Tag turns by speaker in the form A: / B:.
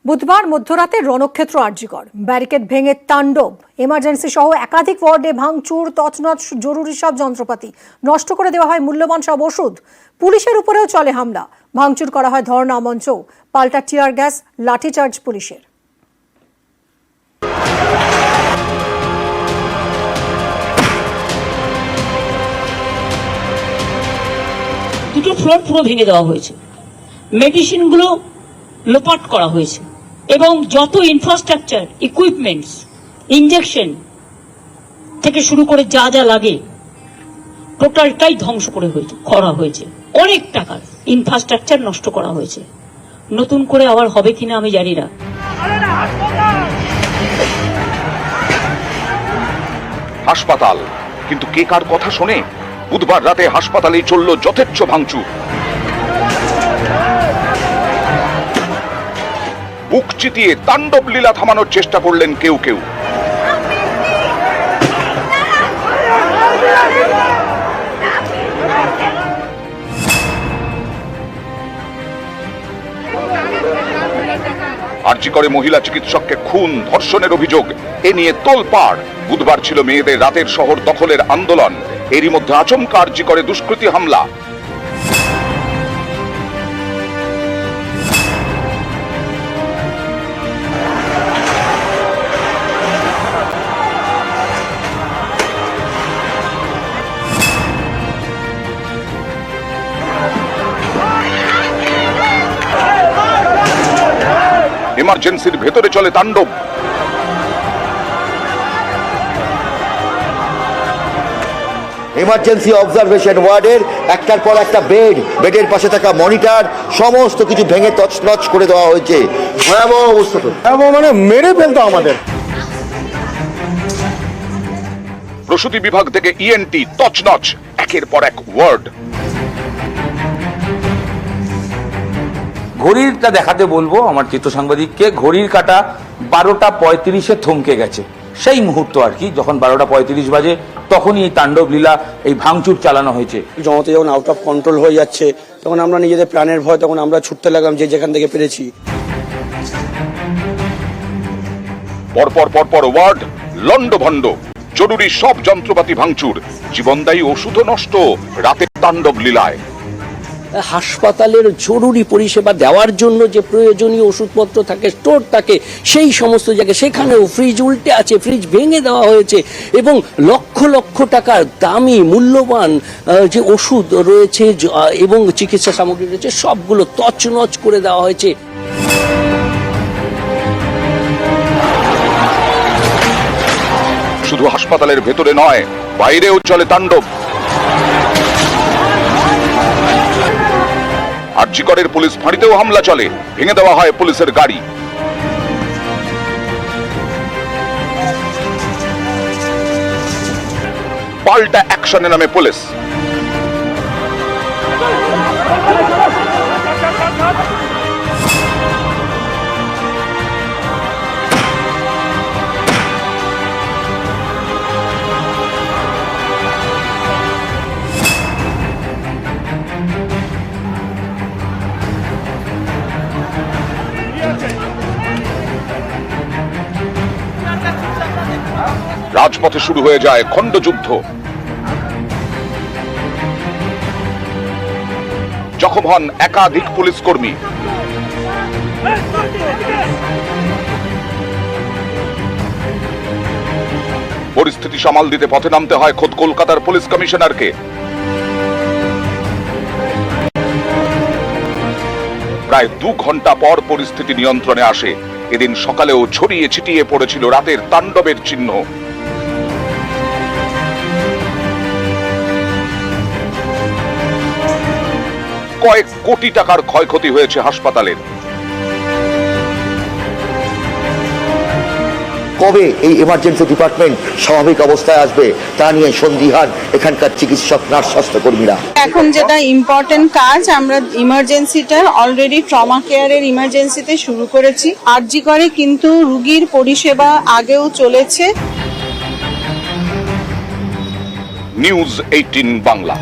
A: বুধবার মধ্যরাতে রণক্ষেত্র আরজিকর ব্যারিকেড ভেঙে তাণ্ডব। এমার্জেন্সি সহ একাধিক ওয়ার্ডে ভাঙচুর, তছনছ জরুরি সব যন্ত্রপাতি, নষ্ট করে দেওয়া হয় মূল্যবান সব ওষুধ। পুলিশের উপরেও চলে হামলা, ভাঙচুর করা হয় ধর্ণা মঞ্চ, পাল্টা টিয়ার গ্যাস, লাঠিচার্জ পুলিশের।
B: দুটো ফ্লোর পুরো ভেঙে দেওয়া হয়েছে, মেডিসিনগুলো লোপাট করা হয়েছে এবং যত ইনফ্রাস্ট্রাকচার, ইকুইপমেন্টস, ইনজেকশন থেকে শুরু করে যা যা লাগে টোটালটাই ধ্বংস করা হয়েছে। অনেক টাকার ইনফ্রাস্ট্রাকচার নষ্ট করা হয়েছে। নতুন করে আবার হবে কিনা আমি জানি না।
C: হাসপাতাল, কিন্তু কে কার কথা শোনে? বুধবার রাতে হাসপাতালেই চলল যথেচ্ছ ভাঙচুর। বুক চিতিয়ে তাণ্ডব লীলা থামানোর চেষ্টা করলেন কেউ কেউ। আরজিকরে মহিলা চিকিৎসককে খুন, ধর্ষণের অভিযোগ, এ নিয়ে তোলপাড়। বুধবার ছিল মেয়েদের রাতের শহর দখলের আন্দোলন, এরই মধ্যে আচমকা আরজিকরে দুষ্কৃতী হামলা। এমার্জেন্সির ভেতরে চলে তাণ্ডব।
D: এমার্জেন্সি অবজারভেশন ওয়ার্ডের একটার পর একটা বেডের পাশে থাকা মনিটর সমস্ত কিছু ভেঙে তছনছ করে দেওয়া হয়েছে। ভয়াবহ অবস্থা, তো
E: মানে মেরে ফেলতো আমাদের।
C: প্রসূতি বিভাগ থেকে ইএনটি তছনছ, একের পর এক ওয়ার্ড।
F: ঘড়িটা দেখাতে বলবো আমার চিত্র সাংবাদিককে। ঘড়ির কাঁটা 12টা 35-এ থমকে গেছে। সেই মুহূর্ত আর কি, যখন 12টা 35 বাজে তখনই এই তাণ্ডব লীলা, এই ভাঙচুর চালানো হয়েছে।
G: জনতা যখন আউট অফ কন্ট্রোল হয়ে যাচ্ছে তখন আমরা নিজেদের প্রাণের ভয়, তখন আমরা ছুটতে লাগলাম যে যেখান থেকে পেরেছি।
C: পরপর ওয়ার্ড লন্ডভন্ড, জরুরি সব যন্ত্রপাতি ভাঙচুর, জীবনদায়ী ওষুধও নষ্ট রাতের তাণ্ডব লীলায়।
H: হাসপাতালের জরুরি পরিষেবা দেওয়ার জন্য যে প্রয়োজনীয় ওষুধপত্র থাকে, স্টোর থাকে, সেই সমস্ত জায়গায় সেখানেও ফ্রিজ উল্টে আছে, ফ্রিজ ভেঙে দেওয়া হয়েছে এবং লক্ষ লক্ষ টাকার দামি মূল্যবান যে ওষুধ রয়েছে এবং চিকিৎসা সামগ্রী রয়েছে সবগুলো তছনছ করে দেওয়া হয়েছে।
C: শুধু হাসপাতালের ভেতরে নয়, বাইরেও চলে তাণ্ডব। আরজিকরের পুলিশ ফাঁড়িতেও হামলা চলে, ভেঙে দেওয়া হয় পুলিশের গাড়ি। পাল্টা অ্যাকশনে নামে পুলিশ। রাজপথে শুরু হয়ে যায় খণ্ডযুদ্ধ। জখম হন একাধিক পুলিশ কর্মী। পরিস্থিতি সামাল দিতে পথে নামতে হয় খোদ কলকাতার পুলিশ কমিশনারকে। প্রায় 2 ঘন্টা পর পরিস্থিতি নিয়ন্ত্রণে আসে। এদিন সকালেও ছড়িয়ে ছিটিয়ে পড়েছিল রাতের তাণ্ডবের চিহ্ন। কয়েক কোটি টাকার ক্ষয়ক্ষতি হয়েছে হাসপাতালের।
D: কবে এই এমার্জেন্সি ডিপার্টমেন্ট স্বাভাবিক অবস্থায় আসবে তা নিয়ে সন্দিহান এখানকার চিকিৎসক, নার্স, স্বাস্থ্যকর্মীরা।
I: এখন যেটা ইম্পর্টেন্ট কাজ, আমরা ইমার্জেন্সিটা অলরেডি ট্রমা কেয়ারের ইমার্জেন্সিতে শুরু করেছি। আরজিকরে কিন্তু রোগীর পরিষেবা আগেও চলেছে।
C: নিউজ 18 বাংলা।